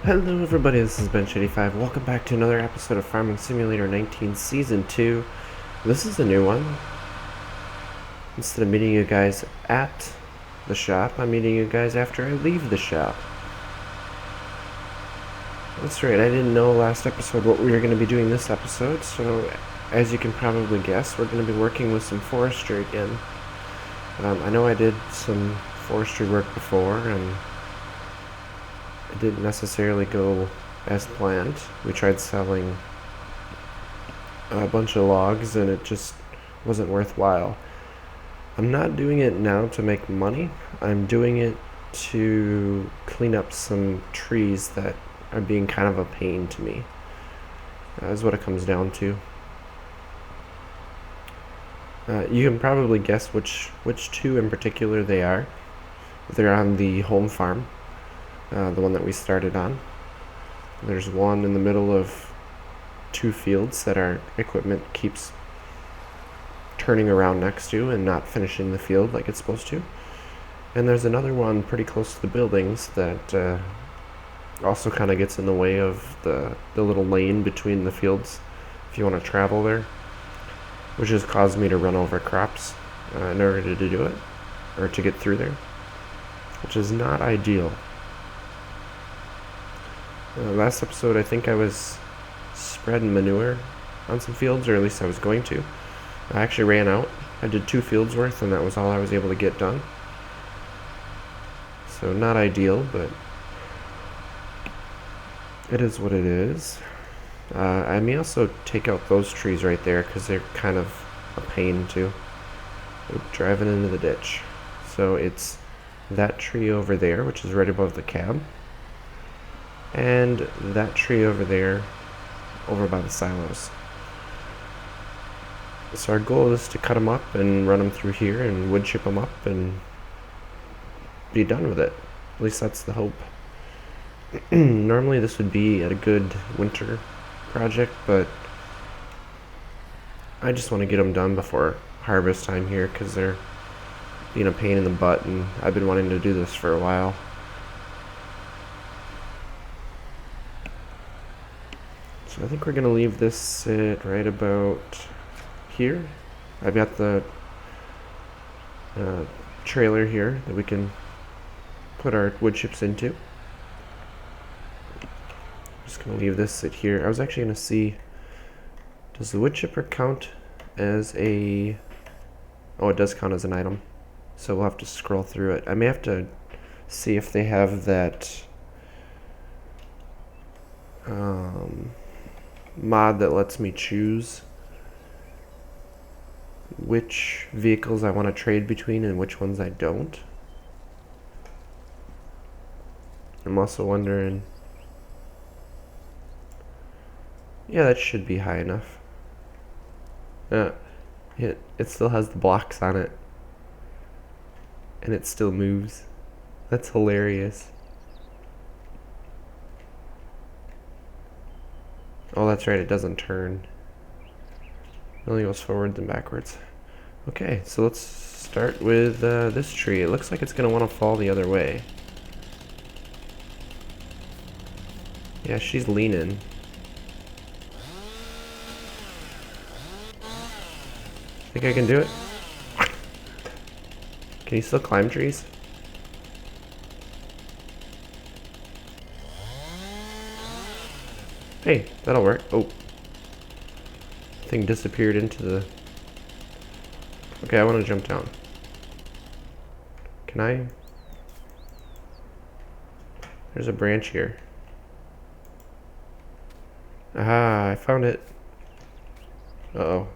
Hello everybody, this is Bench85. Welcome back to another episode of Farming Simulator 19 Season 2. This is a new one. Instead of meeting you guys at the shop, I'm meeting you guys after I leave the shop. That's right, I didn't know last episode what we were going to be doing this episode, so as you can probably guess, we're going to be working with some forestry again. I know I did some forestry work before, and it didn't necessarily go as planned. We tried selling a bunch of logs and it just wasn't worthwhile. I'm not doing it now to make money. I'm doing it to clean up some trees that are being kind of a pain to me. That's what it comes down to. You can probably guess which two in particular they are. They're on the home farm. The one that we started on. There's one in the middle of two fields that our equipment keeps turning around next to and not finishing the field like it's supposed to. And there's another one pretty close to the buildings that also kind of gets in the way of the little lane between the fields if you want to travel there, which has caused me to run over crops in order to do it, or to get through there, which is not ideal. Last episode, I think I was spreading manure on some fields, or at least I was going to. I actually ran out. I did 2 fields worth, and that was all I was able to get done. So not ideal, but it is what it is. I may also take out those trees right there, because they're kind of a pain too. Driving into the ditch. So it's that tree over there, which is right above the cab. And that tree over there, over by the silos. So our goal is to cut them up and run them through here and wood chip them up and be done with it. At least that's the hope. Normally this would be a good winter project, but I just want to get them done before harvest time here because they're being a pain in the butt, and I've been wanting to do this for a while. So I think we're going to leave this sit right about here. I've got the trailer here that we can put our wood chips into. Just going to leave this sit here. I was actually going to see, does the wood chipper count as a... Oh, it does count as an item. So we'll have to scroll through it. I may have to see if they have that mod that lets me choose which vehicles I want to trade between and which ones I don't. I'm also wondering... Yeah, that should be high enough. It still has the blocks on it. And it still moves. That's hilarious. Oh, that's right, it doesn't turn. It only goes forwards and backwards. Okay, so let's start with this tree. It looks like it's going to want to fall the other way. Yeah, she's leaning. Think I can do it? Can you still climb trees? Hey, that'll work. Oh. Thing disappeared into the... Okay, I want to jump down. Can I? There's a branch here. Aha, I found it. Uh-oh.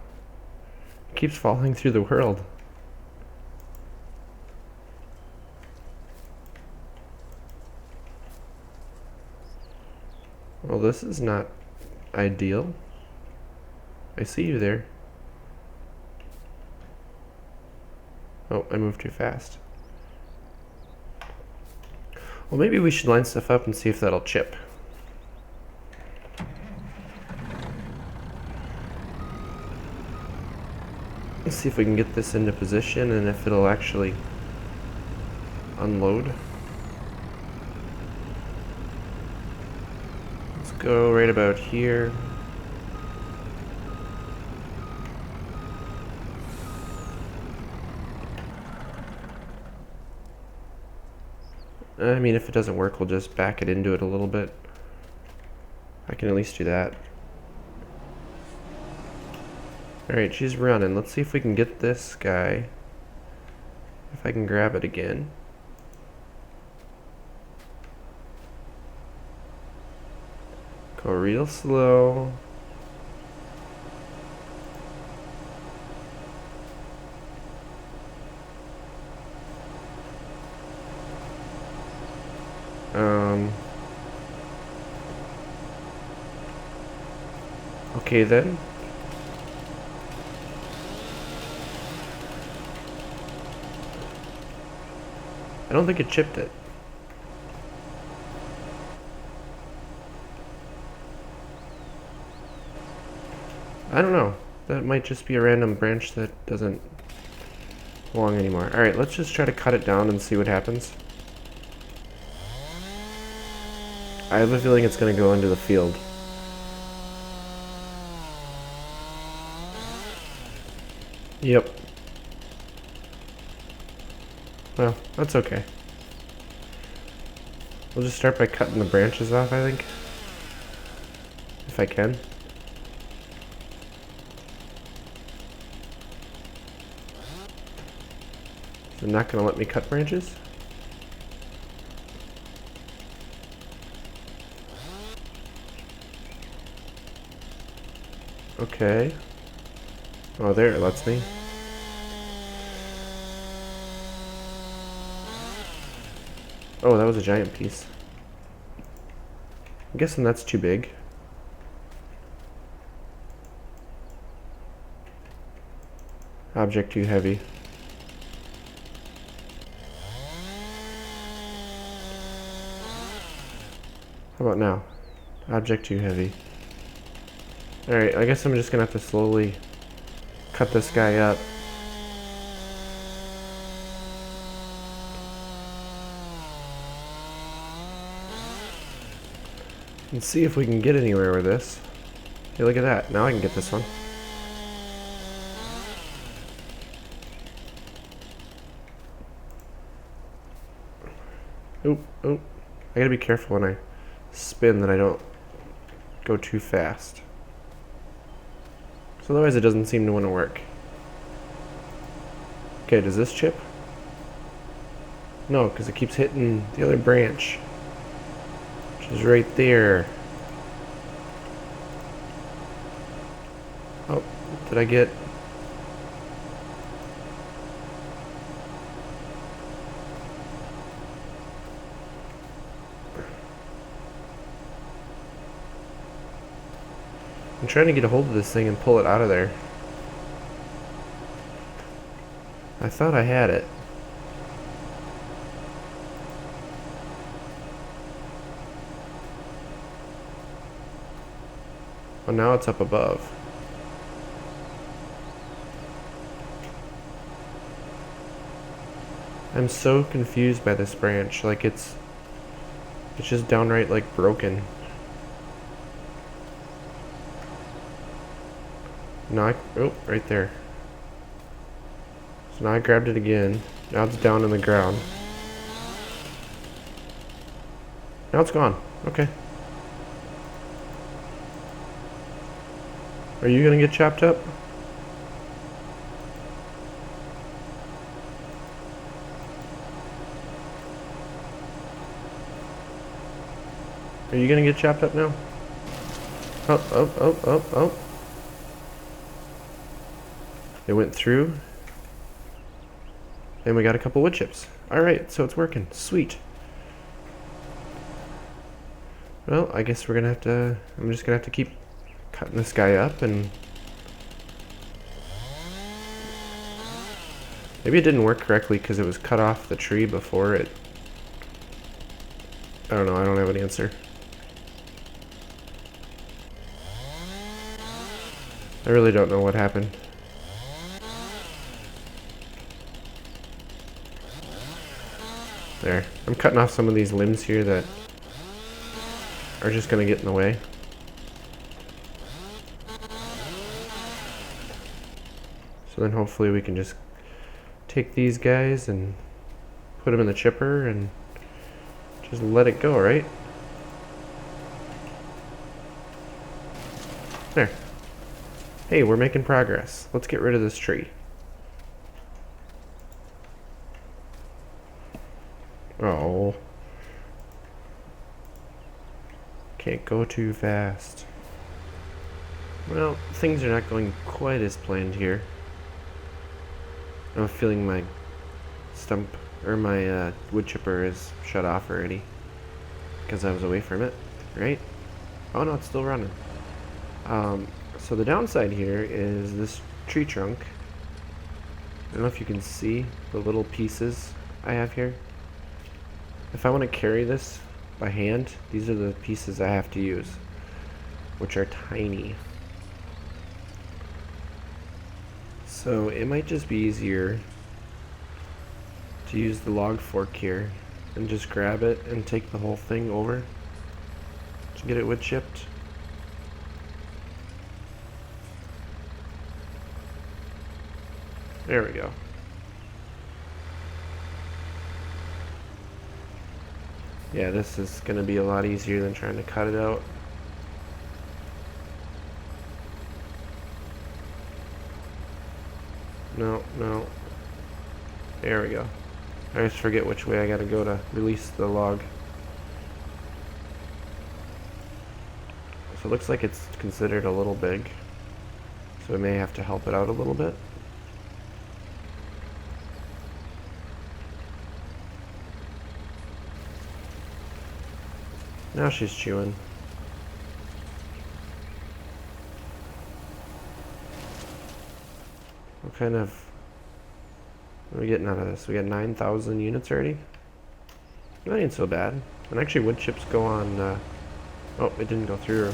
It keeps falling through the world. Well, this is not ideal. I see you there. Oh, I moved too fast. Well, maybe we should line stuff up and see if that'll chip. Let's see if we can get this into position and if it'll actually unload. go right about here. I mean, if it doesn't work, we'll just back it into it a little bit. I can at least do that. Alright, she's running. Let's see if we can get this guy. If I can grab it again. Go real slow. Okay then. I don't think it chipped it. I don't know. That might just be a random branch that doesn't belong anymore. Alright, let's just try to cut it down and see what happens. I have a feeling it's going to go into the field. Yep. Well, that's okay. We'll just start by cutting the branches off, I think. If I can. They're not going to let me cut branches? Okay. Oh, there it lets me. Oh, that was a giant piece. I'm guessing that's too big. Object too heavy. How about now? Object too heavy. Alright, I guess I'm just gonna have to slowly cut this guy up. And see if we can get anywhere with this. Hey, look at that. Now I can get this one. Oop, oop. I gotta be careful when I spin that I don't go too fast. So otherwise it doesn't seem to want to work. Okay, does this chip? No, because it keeps hitting the other branch. Which is right there. Oh, did I get... I'm trying to get a hold of this thing and pull it out of there. I thought I had it. Well, now it's up above. I'm so confused by this branch. Like it's just downright like broken. Now oh, right there. So now I grabbed it again. Now it's down in the ground. Now it's gone. Okay. Are you gonna get chopped up? Are you gonna get chopped up now? Oh, oh, oh, oh, oh. It went through. And we got a couple wood chips. Alright, so it's working. Sweet. Well, I guess we're gonna have to... I'm just gonna have to keep cutting this guy up and... Maybe it didn't work correctly because it was cut off the tree before it... I don't know, I don't have an answer. I really don't know what happened. There. I'm cutting off some of these limbs here that are just gonna get in the way. So then hopefully we can just take these guys and put them in the chipper and just let it go, right? There. Hey, we're making progress. Let's get rid of this tree. Oh. Can't go too fast. Well, things are not going quite as planned here. I'm feeling my stump, or my wood chipper is shut off already. Because I was away from it, right? Oh no, it's still running. So the downside here is this tree trunk. I don't know if you can see the little pieces I have here. If I want to carry this by hand, these are the pieces I have to use, which are tiny. So it might just be easier to use the log fork here and just grab it and take the whole thing over to get it wood chipped. There we go. Yeah, this is going to be a lot easier than trying to cut it out. No, no. There we go. I always forget which way I gotta go to release the log. So it looks like it's considered a little big. So I may have to help it out a little bit. Now she's chewing. What kind of... What are we getting out of this? We got 9,000 units already? That ain't so bad. And actually wood chips go on... Oh, it didn't go through.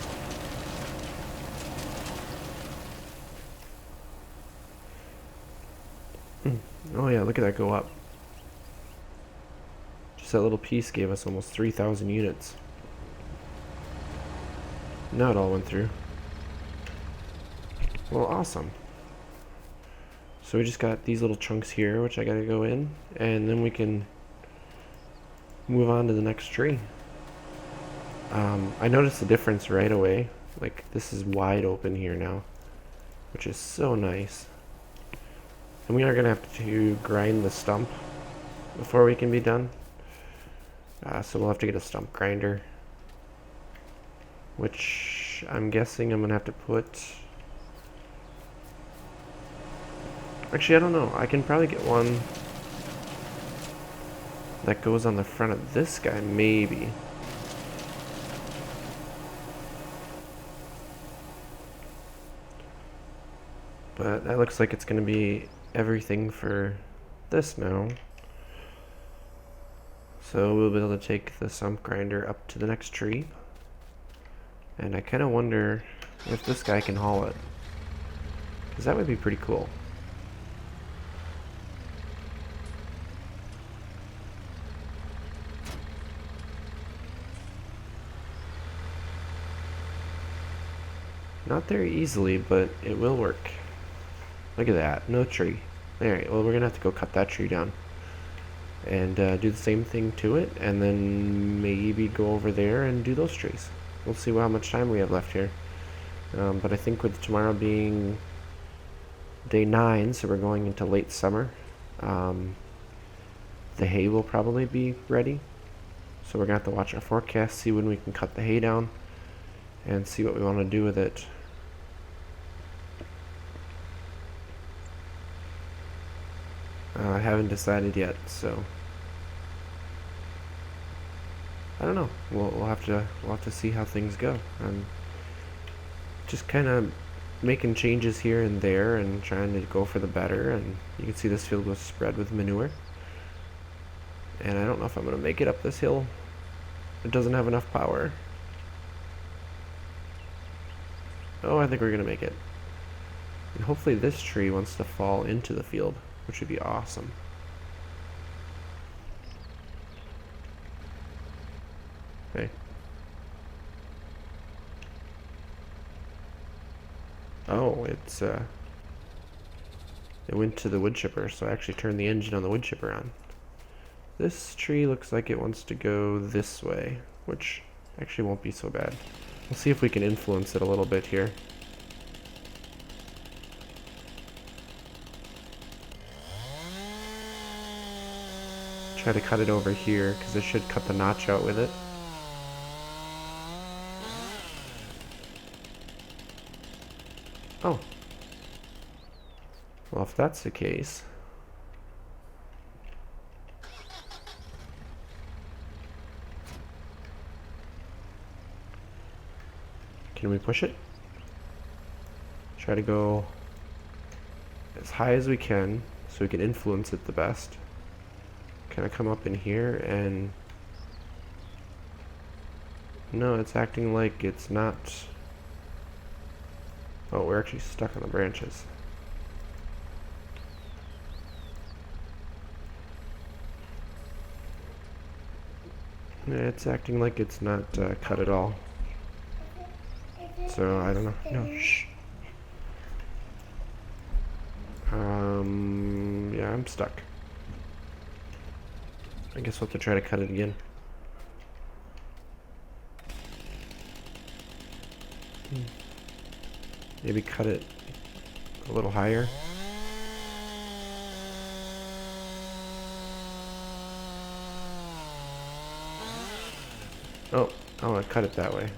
Oh yeah, look at that go up. Just that little piece gave us almost 3,000 units. Now it all went through. Well, awesome. So we just got these little chunks here, which I gotta go in, and then we can move on to the next tree. I noticed the difference right away. Like, this is wide open here now, which is so nice. And we are gonna have to grind the stump before we can be done. So we'll have to get a stump grinder, which I'm guessing I'm gonna have to put... Actually, I don't know. I can probably get one that goes on the front of this guy, maybe. But that looks like it's going to be everything for this now. So we'll be able to take the stump grinder up to the next tree. And I kind of wonder if this guy can haul it, because that would be pretty cool. Not very easily, but it will work. Look at that, no tree. Alright, well we're gonna have to go cut that tree down. And do the same thing to it, and then maybe go over there and do those trees. We'll see how much time we have left here. But I think with tomorrow being day 9, so we're going into late summer, the hay will probably be ready. So we're gonna have to watch our forecast, see when we can cut the hay down, and see what we want to do with it. I haven't decided yet, so I don't know. We'll have to see how things go. I'm just kind of making changes here and there and trying to go for the better. And you can see this field was spread with manure. And I don't know if I'm gonna make it up this hill. It doesn't have enough power. Oh, I think we're gonna make it. And hopefully this tree wants to fall into the field, which would be awesome. Okay. Oh, it's it went to the wood chipper, so I actually turned the engine on the wood chipper on. This tree looks like it wants to go this way, which actually won't be so bad. We'll see if we can influence it a little bit here. Try to cut it over here, because it should cut the notch out with it. Oh. Well, if that's the case... Can we push it? Try to go as high as we can, so we can influence it the best. Kind of come up in here and... No, it's acting like it's not... Oh, we're actually stuck on the branches. Yeah, it's acting like it's not cut at all. So, I don't know. No, shh. Yeah, I'm stuck. I guess we'll have to try to cut it again. Maybe cut it a little higher. Oh, I want to cut it that way.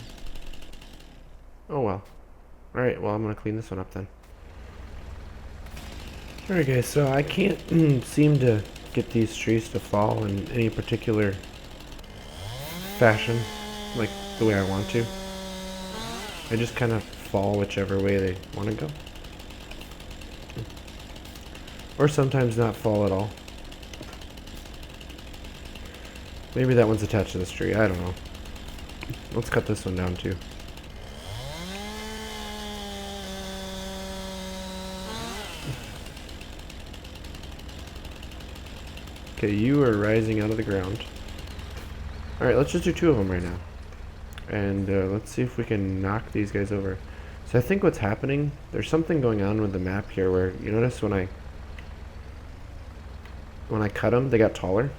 Oh well. Alright, well I'm going to clean this one up then. Alright guys, so I can't seem to get these trees to fall in any particular fashion, like the way I want to. I just kind of fall whichever way they want to go. Or sometimes not fall at all. Maybe that one's attached to this tree, I don't know. Let's cut this one down too. Okay, you are rising out of the ground. Alright, let's just do 2 of them right now. And let's see if we can knock these guys over. So I think what's happening, there's something going on with the map here where, you notice when I cut them, they got taller.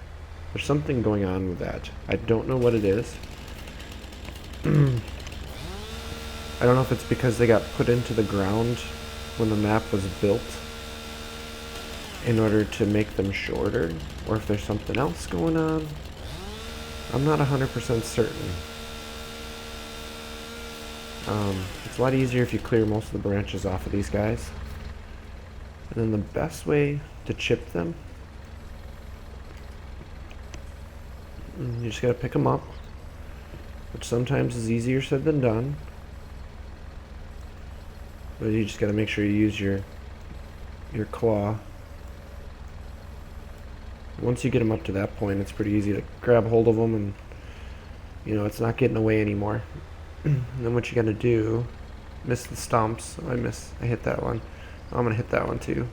There's something going on with that. I don't know what it is. I don't know if it's because they got put into the ground when the map was built in order to make them shorter, or if there's something else going on. I'm not 100% certain. It's a lot easier if you clear most of the branches off of these guys. And then the best way to chip them, you just gotta pick them up, which sometimes is easier said than done. But you just gotta make sure you use your claw. Once you get them up to that point, it's pretty easy to grab hold of them and, you know, it's not getting away anymore. And then what you gotta do, miss the stumps. I hit that one. I'm gonna hit that one too.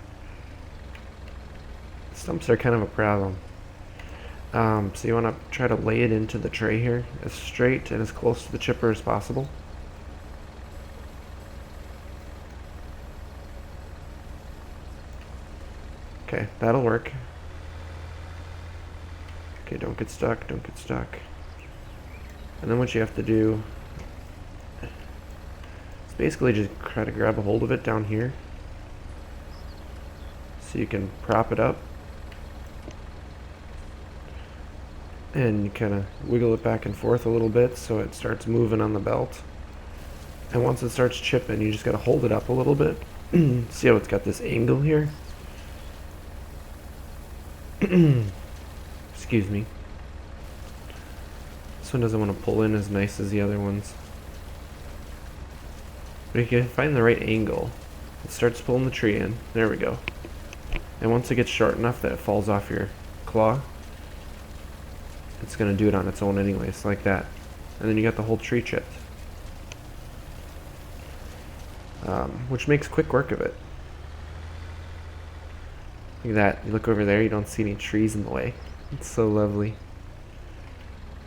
Stumps are kind of a problem. So you wanna try to lay it into the tray here, as straight and as close to the chipper as possible. Okay, that'll work. Okay, don't get stuck, don't get stuck. And then what you have to do is basically just try to grab a hold of it down here. So you can prop it up. And you kind of wiggle it back and forth a little bit so it starts moving on the belt. And once it starts chipping, you just got to hold it up a little bit. See how it's got this angle here? Excuse me. This one doesn't want to pull in as nice as the other ones. But if you can find the right angle, it starts pulling the tree in. There we go. And once it gets short enough that it falls off your claw, it's going to do it on its own anyways, like that. And then you got the whole tree chipped. Which makes quick work of it. Look at that. You look over there, you don't see any trees in the way. It's so lovely.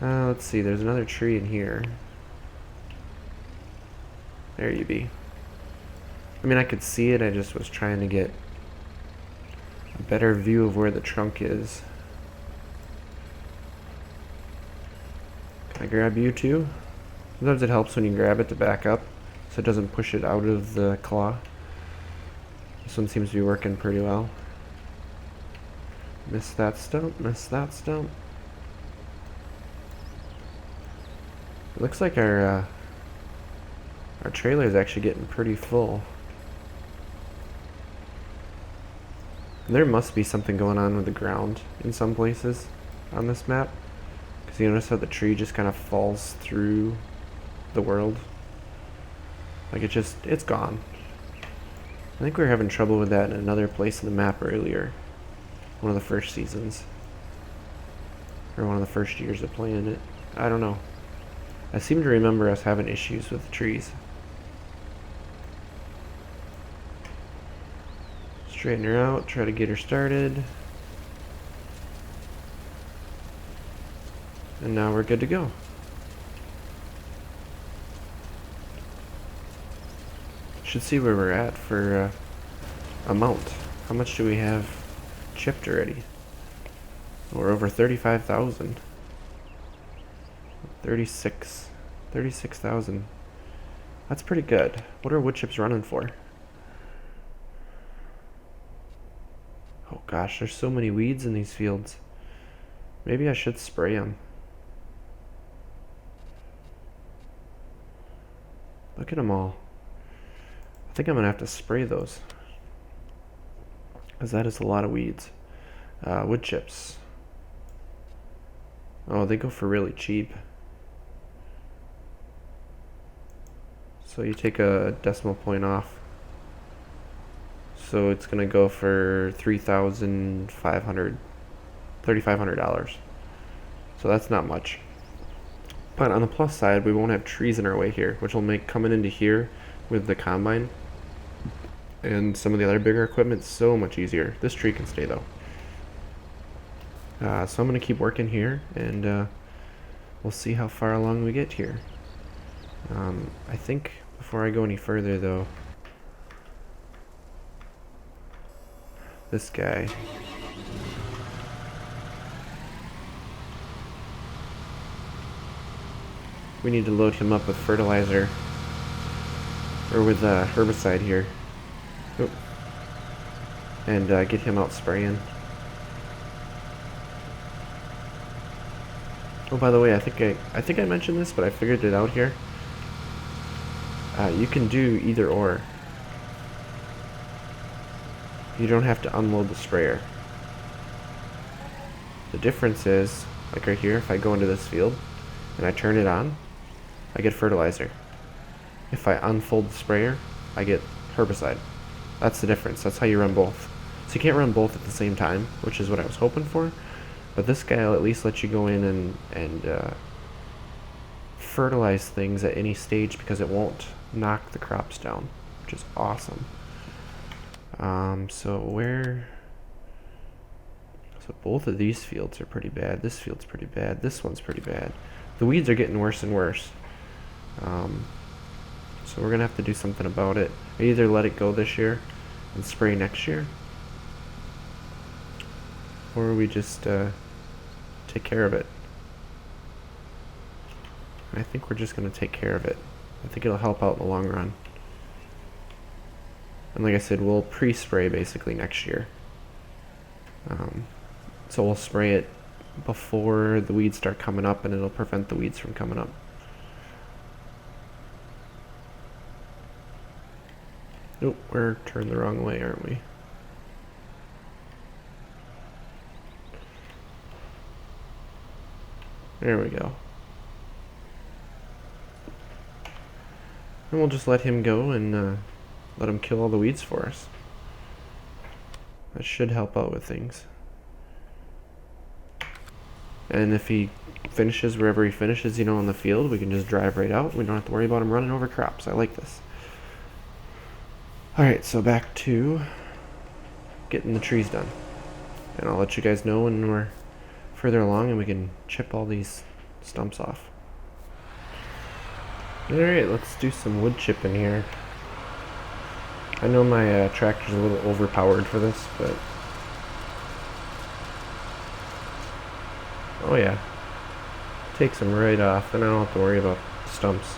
Let's see, there's another tree in here. There you be. I mean, I could see it, I just was trying to get a better view of where the trunk is. Can I grab you too? Sometimes it helps when you grab it to back up so it doesn't push it out of the claw. This one seems to be working pretty well. Missed that stump, missed that stump. It looks like our trailer is actually getting pretty full. There must be something going on with the ground in some places on this map. Because you notice how the tree just kind of falls through the world. Like it's gone. I think we were having trouble with that in another place in the map earlier. One of the first seasons. Or one of the first years of playing it. I don't know. I seem to remember us having issues with the trees. Straighten her out, try to get her started. And now we're good to go. Should see where we're at for amount. How much do we have chipped already? We're over 35,000. 36,000. That's pretty good. What are wood chips running for? Oh gosh, there's so many weeds in these fields. Maybe I should spray them. Look at them all. I think I'm gonna have to spray those, because that is a lot of weeds. Wood chips. Oh, they go for really cheap. So you take a decimal point off. So it's gonna go for $3,500. So that's not much. But on the plus side, we won't have trees in our way here, which will make coming into here with the combine and some of the other bigger equipment so much easier. This tree can stay though. So I'm gonna keep working here, and we'll see how far along we get here. I think before I go any further though, this guy. We need to load him up with fertilizer, or with herbicide here. Oop. And get him out spraying. Oh, by the way, I think I mentioned this, but I figured it out here. You can do either or. You don't have to unload the sprayer. The difference is, like right here, if I go into this field and I turn it on, I get fertilizer. If I unfold the sprayer, I get herbicide. That's the difference. That's how you run both. So you can't run both at the same time, which is what I was hoping for. But this guy will at least let you go in and fertilize things at any stage, because it won't knock the crops down, which is awesome. So both of these fields are pretty bad. This field's pretty bad. This one's pretty bad. The weeds are getting worse and worse. So we're gonna have to do something about it. I either let it go this year and spray next year, or we just take care of it. I think we're just gonna take care of it. I think it'll help out in the long run. And like I said, we'll pre-spray basically next year. So we'll spray it before the weeds start coming up, and it'll prevent the weeds from coming up. Nope, we're turned the wrong way, aren't we? There we go. And we'll just let him go and let him kill all the weeds for us. That should help out with things. And if he finishes wherever he finishes, in the field, we can just drive right out. We don't have to worry about him running over crops. I like this. Alright, so back to getting the trees done. And I'll let you guys know when we're further along and we can chip all these stumps off. Alright, let's do some wood chipping here. I know my tractor's a little overpowered for this, but Oh yeah. Takes them right off, and I don't have to worry about stumps.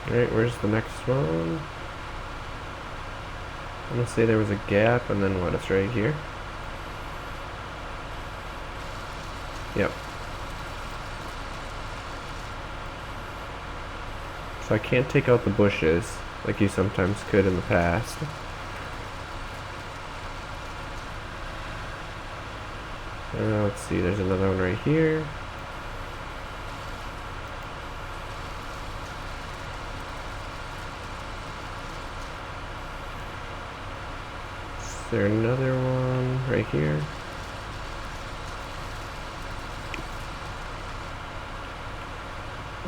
Alright, where's the next one? I'm gonna say there was a gap, and then what? It's right here. Yep. So I can't take out the bushes like you sometimes could in the past. Let's see, there's another one right here. Is there another one right here?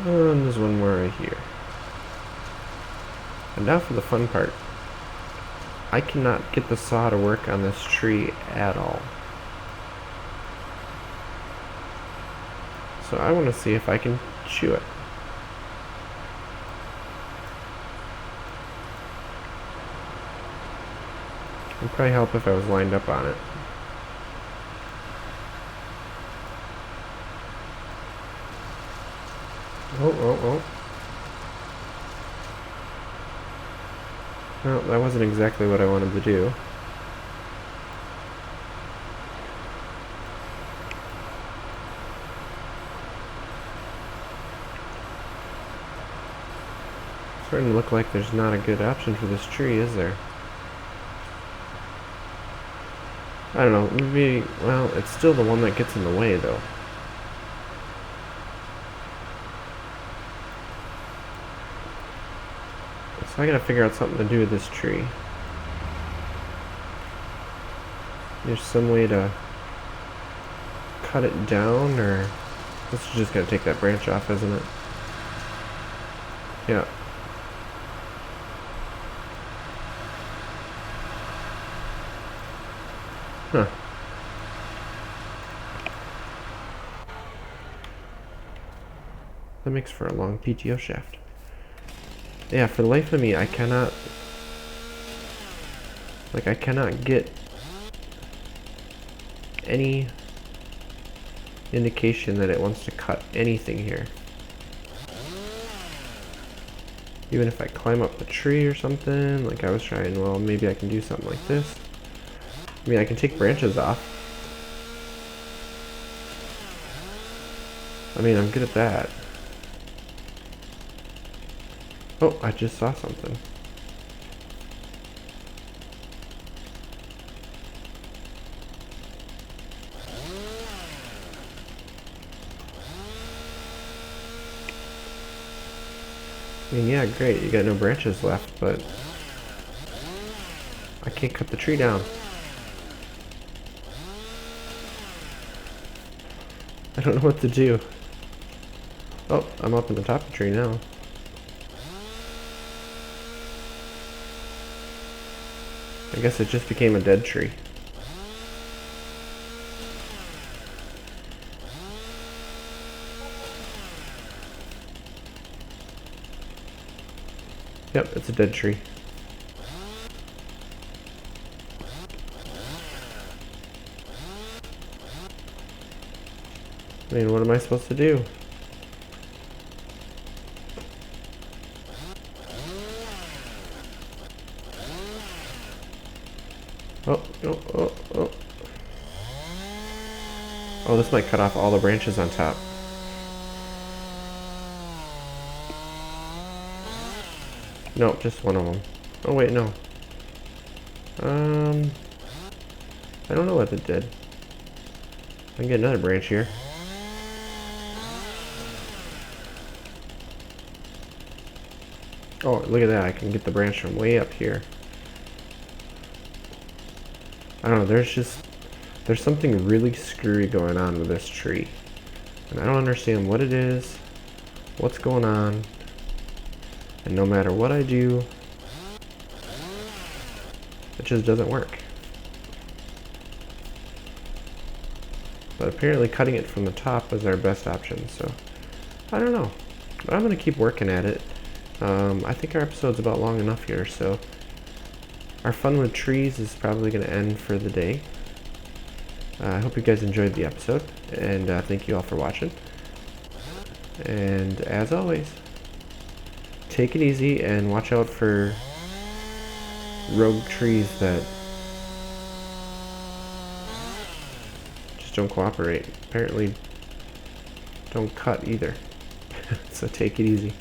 And there's one more right here. And now for the fun part. I cannot get the saw to work on this tree at all. So I want to see if I can chew it. It'd probably help if I was lined up on it. Oh. Well, that wasn't exactly what I wanted to do. Starting to look like there's not a good option for this tree, is there? I don't know, maybe, well, it's still the one that gets in the way, though. So I gotta figure out something to do with this tree. There's some way to cut it down, or this is just gonna take that branch off, isn't it? Yeah. Huh. That makes for a long PTO shaft. Yeah, for the life of me, I cannot get any indication that it wants to cut anything here. Even if I climb up the tree or something, like I was trying, well, maybe I can do something like this. I mean, I can take branches off. I mean, I'm good at that. Oh, I just saw something. I mean, yeah, great, you got no branches left, but I can't cut the tree down. I don't know what to do. Oh, I'm up in the top of the tree now. I guess it just became a dead tree. Yep, it's a dead tree. I mean, what am I supposed to do? Oh. Oh, this might cut off all the branches on top. No, just one of them. Oh wait, no. I don't know what it did. I can get another branch here. Oh, look at that. I can get the branch from way up here. I don't know, there's something really screwy going on with this tree. And I don't understand what it is, what's going on, and no matter what I do, it just doesn't work. But apparently cutting it from the top is our best option, so I don't know. But I'm going to keep working at it. I think our episode's about long enough here, so our fun with trees is probably going to end for the day. I hope you guys enjoyed the episode, and thank you all for watching. And as always, take it easy and watch out for rogue trees that just don't cooperate. Apparently don't cut either. So take it easy.